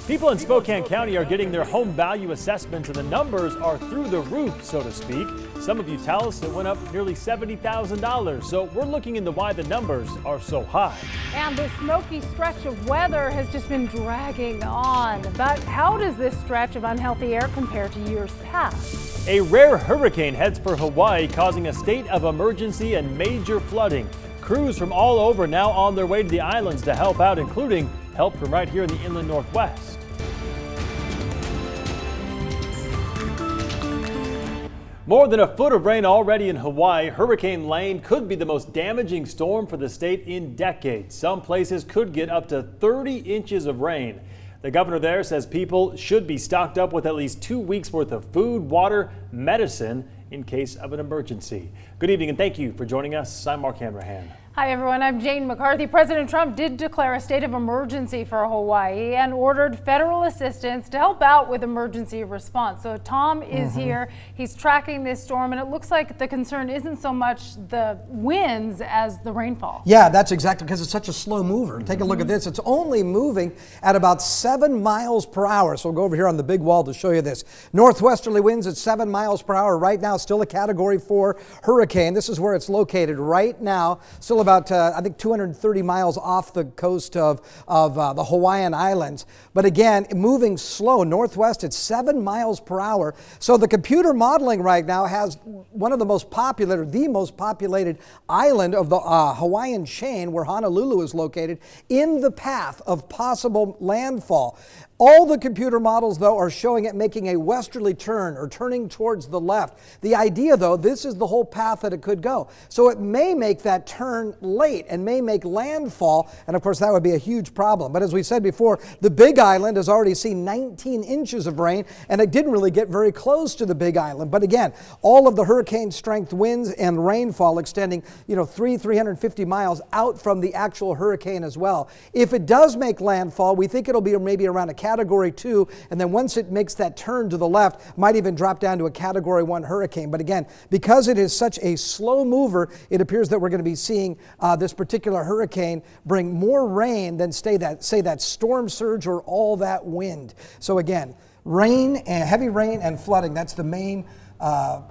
People in Spokane County are getting their home value assessments, and the numbers are through the roof, so to speak. Some of you tell us it went up nearly $70,000. So we're looking into why the numbers are so high. And the smoky stretch of weather has just been dragging on. But how does this stretch of unhealthy air compare to years past? A rare hurricane heads for Hawaii, causing a state of emergency and major flooding. Crews from all over now on their way to the islands to help out, including help from right here in the inland Northwest. More than a foot of rain already in Hawaii. Hurricane Lane could be the most damaging storm for the state in decades. Some places could get up to 30 inches of rain. The governor there says people should be stocked up with at least 2 weeks worth of food, water, medicine in case of an emergency. Good evening and thank you for joining us. I'm Mark Hanrahan. Hi everyone, I'm Jane McCarthy. President Trump did declare a state of emergency for Hawaii and ordered federal assistance to help out with emergency response. So Tom is here. He's tracking this storm, and it looks like the concern isn't so much the winds as the rainfall. Yeah, that's exactly because it's such a slow mover. Take a look at this. It's only moving at about 7 miles per hour. So we'll go over here on the big wall to show you this. Northwesterly winds at 7 miles per hour. Right now, still a Category 4 hurricane. This is where it's located right now. Still about, I think, 230 miles off the coast of the Hawaiian Islands. But again, moving slow. Northwest at 7 miles per hour. So the computer modeling right now has one of the most populated island of the Hawaiian chain, where Honolulu is located, in the path of possible landfall. All the computer models, though, are showing it making a westerly turn or turning towards the left. The idea, though, this is the whole path that it could go. So it may make that turn late and may make landfall, and of course that would be a huge problem. But as we said before, the Big Island has already seen 19 inches of rain, and it didn't really get very close to the Big Island. But again, all of the hurricane strength winds and rainfall extending, 350 miles out from the actual hurricane as well. If it does make landfall, we think it'll be maybe around a Category 2, and then once it makes that turn to the left, might even drop down to a Category 1 hurricane. But again, because it is such a slow mover, it appears that we're going to be seeing this particular hurricane bring more rain than say that storm surge or all that wind. So again, rain and heavy rain and flooding, that's the main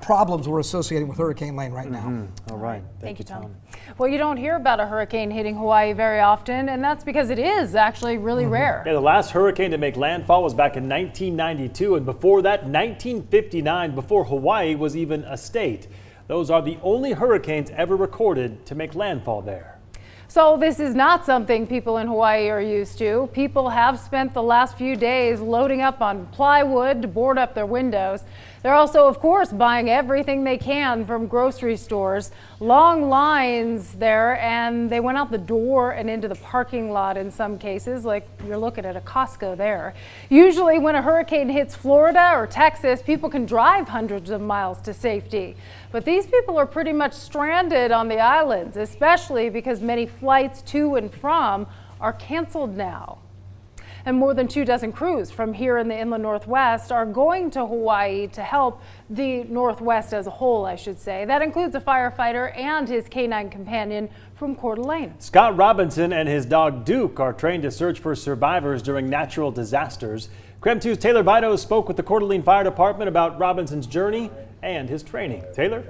problems we're associating with Hurricane Lane right now. All right. Thank you, Tom. Well, you don't hear about a hurricane hitting Hawaii very often, and that's because it is actually really rare. Yeah, the last hurricane to make landfall was back in 1992, and before that, 1959, before Hawaii was even a state. Those are the only hurricanes ever recorded to make landfall there. So this is not something people in Hawaii are used to. People have spent the last few days loading up on plywood to board up their windows. They're also, of course, buying everything they can from grocery stores. Long lines there, and they went out the door and into the parking lot in some cases, like you're looking at a Costco there. Usually when a hurricane hits Florida or Texas, people can drive hundreds of miles to safety. But these people are pretty much stranded on the islands, especially because many flights to and from are canceled now. And more than 24 crews from here in the inland Northwest are going to Hawaii to help the Northwest as a whole, I should say. That includes a firefighter and his canine companion from Coeur d'Alene. Scott Robinson and his dog Duke are trained to search for survivors during natural disasters. KREM 2's Taylor Bido spoke with the Coeur d'Alene Fire Department about Robinson's journey and his training. Taylor?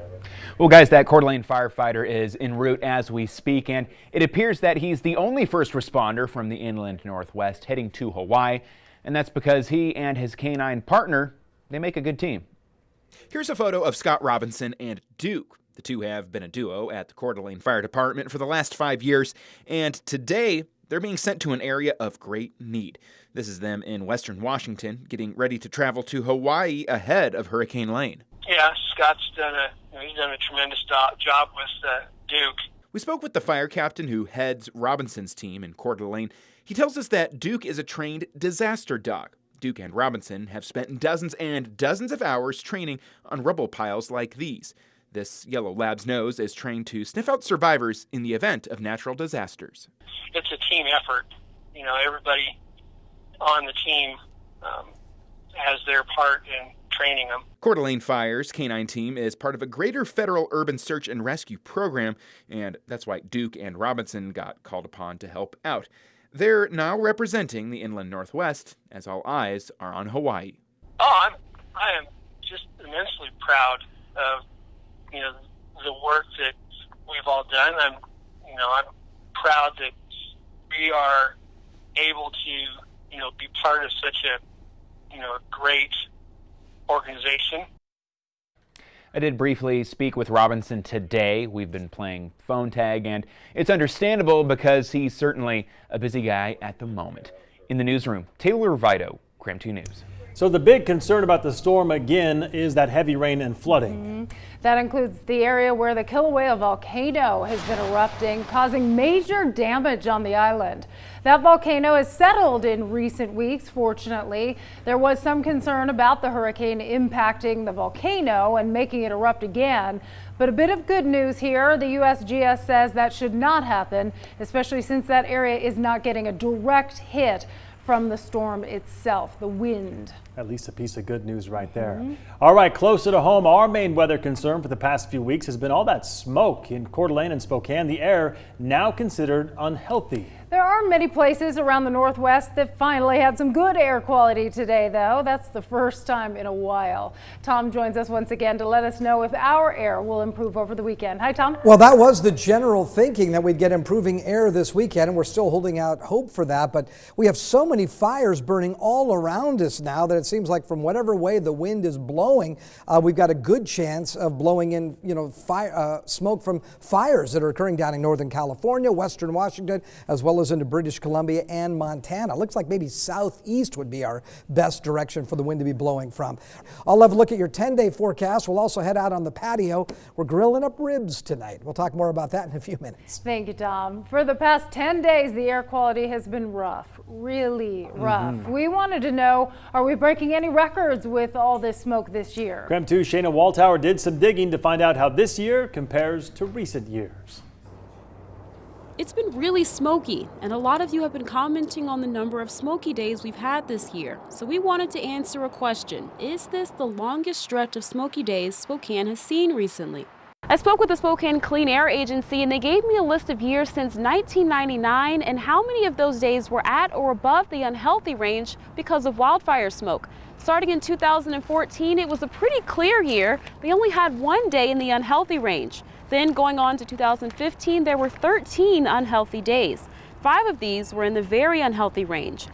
Well, guys, that Coeur d'Alene firefighter is en route as we speak, and it appears that he's the only first responder from the inland Northwest heading to Hawaii, and that's because he and his canine partner, they make a good team. Here's a photo of Scott Robinson and Duke. The two have been a duo at the Coeur d'Alene Fire Department for the last 5 years, and today they're being sent to an area of great need. This is them in western Washington, getting ready to travel to Hawaii ahead of Hurricane Lane. Yeah, Scott's done a tremendous job with Duke. We spoke with the fire captain who heads Robinson's team in Coeur d'Alene. He tells us that Duke is a trained disaster dog. Duke and Robinson have spent dozens and dozens of hours training on rubble piles like these. This yellow lab's nose is trained to sniff out survivors in the event of natural disasters. It's a team effort. Everybody on the team has their part in training them. Coeur d'Alene Fire's Canine Team is part of a greater federal urban search and rescue program, and that's why Duke and Robinson got called upon to help out. They're now representing the inland Northwest as all eyes are on Hawaii. I am just immensely proud of, the work that we've all done. I'm proud that we are able to, be part of such a, great organization. I did briefly speak with Robinson today. We've been playing phone tag, and it's understandable because he's certainly a busy guy at the moment. In the newsroom, Taylor Vito, KREM 2 News. So the big concern about the storm again is that heavy rain and flooding. That includes the area where the Kilauea volcano has been erupting, causing major damage on the island. That volcano has settled in recent weeks, fortunately. There was some concern about the hurricane impacting the volcano and making it erupt again. But a bit of good news here. The USGS says that should not happen, especially since that area is not getting a direct hit from the storm itself, the wind. At least a piece of good news right there. All right, closer to home, our main weather concern for the past few weeks has been all that smoke in Coeur d'Alene and Spokane, the air now considered unhealthy. There are many places around the Northwest that finally had some good air quality today, though. That's the first time in a while. Tom joins us once again to let us know if our air will improve over the weekend. Hi, Tom. Well, that was the general thinking, that we'd get improving air this weekend, and we're still holding out hope for that. But we have so many fires burning all around us now that it seems like from whatever way the wind is blowing, we've got a good chance of blowing in, smoke from fires that are occurring down in Northern California, Western Washington, as well as into British Columbia and Montana. Looks like maybe southeast would be our best direction for the wind to be blowing from. I'll have a look at your 10-day forecast. We'll also head out on the patio. We're grilling up ribs tonight. We'll talk more about that in a few minutes. Thank you, Tom. For the past 10 days, the air quality has been rough, really rough. We wanted to know, are we breaking any records with all this smoke this year? KREM 2 Shayna Waldhauer did some digging to find out how this year compares to recent years. It's been really smoky, and a lot of you have been commenting on the number of smoky days we've had this year. So we wanted to answer a question. Is this the longest stretch of smoky days Spokane has seen recently? I spoke with the Spokane Clean Air Agency, and they gave me a list of years since 1999 and how many of those days were at or above the unhealthy range because of wildfire smoke. Starting in 2014, it was a pretty clear year. They only had one day in the unhealthy range. Then going on to 2015, there were 13 unhealthy days. 5 of these were in the very unhealthy range.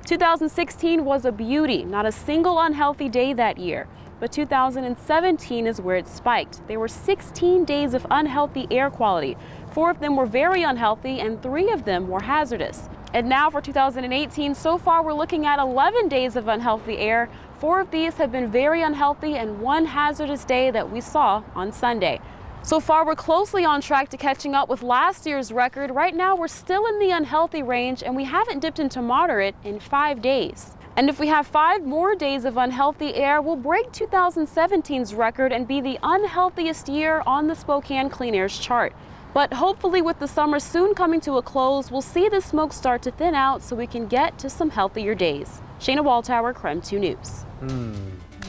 2016 was a beauty, not a single unhealthy day that year. But 2017 is where it spiked. There were 16 days of unhealthy air quality. 4 of them were very unhealthy and 3 of them were hazardous. And now for 2018, so far we're looking at 11 days of unhealthy air. 4 of these have been very unhealthy and 1 hazardous day that we saw on Sunday. So far, we're closely on track to catching up with last year's record. Right now, we're still in the unhealthy range, and we haven't dipped into moderate in 5 days. And if we have 5 more days of unhealthy air, we'll break 2017's record and be the unhealthiest year on the Spokane Clean Air's chart. But hopefully, with the summer soon coming to a close, we'll see the smoke start to thin out so we can get to some healthier days. Shayna Waldhauer, KREM 2 News.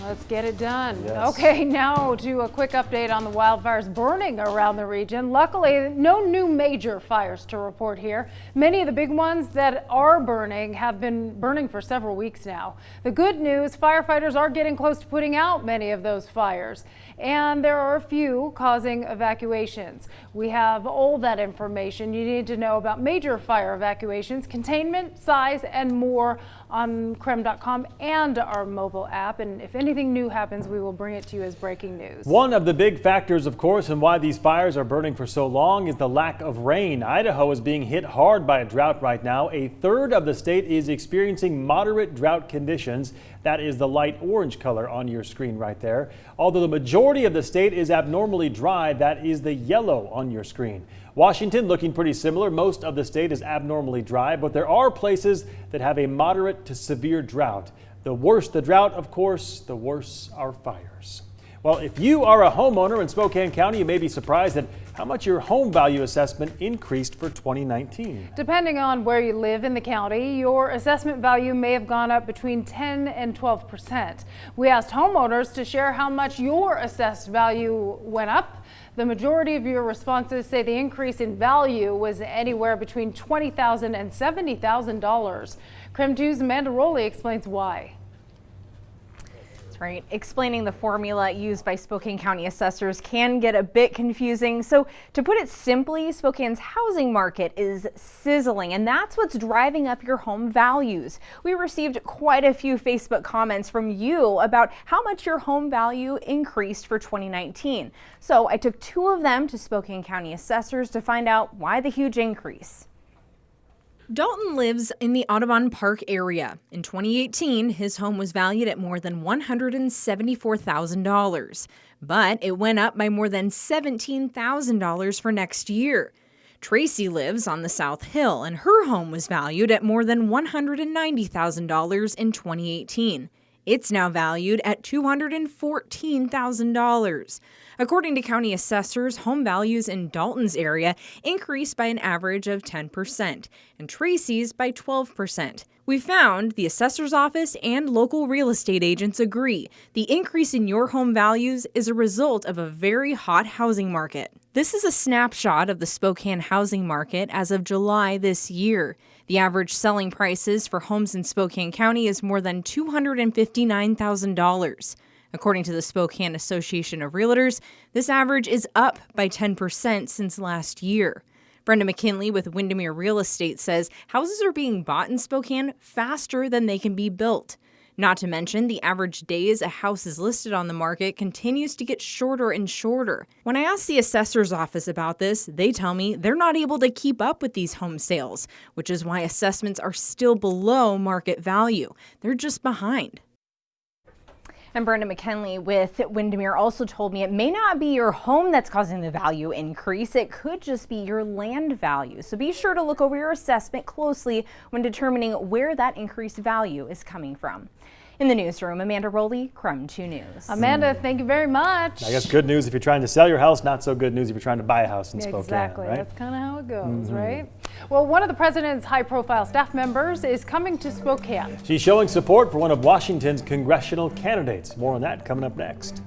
Let's get it done. Yes. Okay, now to a quick update on the wildfires burning around the region. Luckily, no new major fires to report here. Many of the big ones that are burning have been burning for several weeks now. The good news, firefighters are getting close to putting out many of those fires, and there are a few causing evacuations. We have all that information you need to know about major fire evacuations, containment, size, and more on KREM.com and our mobile app. And if anything new happens, we will bring it to you as breaking news. One of the big factors, of course, in why these fires are burning for so long is the lack of rain. Idaho is being hit hard by a drought right now. A third of the state is experiencing moderate drought conditions. That is the light orange color on your screen right there. Although the majority of the state is abnormally dry, that is the yellow on your screen. Washington looking pretty similar. Most of the state is abnormally dry, but there are places that have a moderate to severe drought. The worse the drought, of course, the worse our fires. Well, if you are a homeowner in Spokane County, you may be surprised that how much your home value assessment increased for 2019. Depending on where you live in the county, your assessment value may have gone up between 10 and 12%. We asked homeowners to share how much your assessed value went up. The majority of your responses say the increase in value was anywhere between $20,000 and $70,000. KREM 2's Amanda Rowley explains why. Right. Explaining the formula used by Spokane County assessors can get a bit confusing. So to put it simply, Spokane's housing market is sizzling, and that's what's driving up your home values. We received quite a few Facebook comments from you about how much your home value increased for 2019. So I took 2 of them to Spokane County assessors to find out why the huge increase. Dalton lives in the Audubon Park area. In 2018, his home was valued at more than $174,000, but it went up by more than $17,000 for next year. Tracy lives on the South Hill, and her home was valued at more than $190,000 in 2018. It's now valued at $214,000. According to county assessors, home values in Dalton's area increased by an average of 10%, and Tracy's by 12%. We found the assessor's office and local real estate agents agree the increase in your home values is a result of a very hot housing market. This is a snapshot of the Spokane housing market as of July this year. The average selling prices for homes in Spokane County is more than $259,000. According to the Spokane Association of Realtors, this average is up by 10% since last year. Brenda McKinley with Windermere Real Estate says houses are being bought in Spokane faster than they can be built. Not to mention, the average days a house is listed on the market continues to get shorter and shorter. When I ask the assessor's office about this, they tell me they're not able to keep up with these home sales, which is why assessments are still below market value. They're just behind. And Brenda McKinley with Windermere also told me it may not be your home that's causing the value increase. It could just be your land value. So be sure to look over your assessment closely when determining where that increased value is coming from. In the newsroom, Amanda Rowley, KREM 2 News. Amanda, thank you very much. I guess good news if you're trying to sell your house, not so good news if you're trying to buy a house in Spokane. Exactly. Right? That's kind of how it goes, right? Well, one of the president's high-profile staff members is coming to Spokane. She's showing support for one of Washington's congressional candidates. More on that coming up next.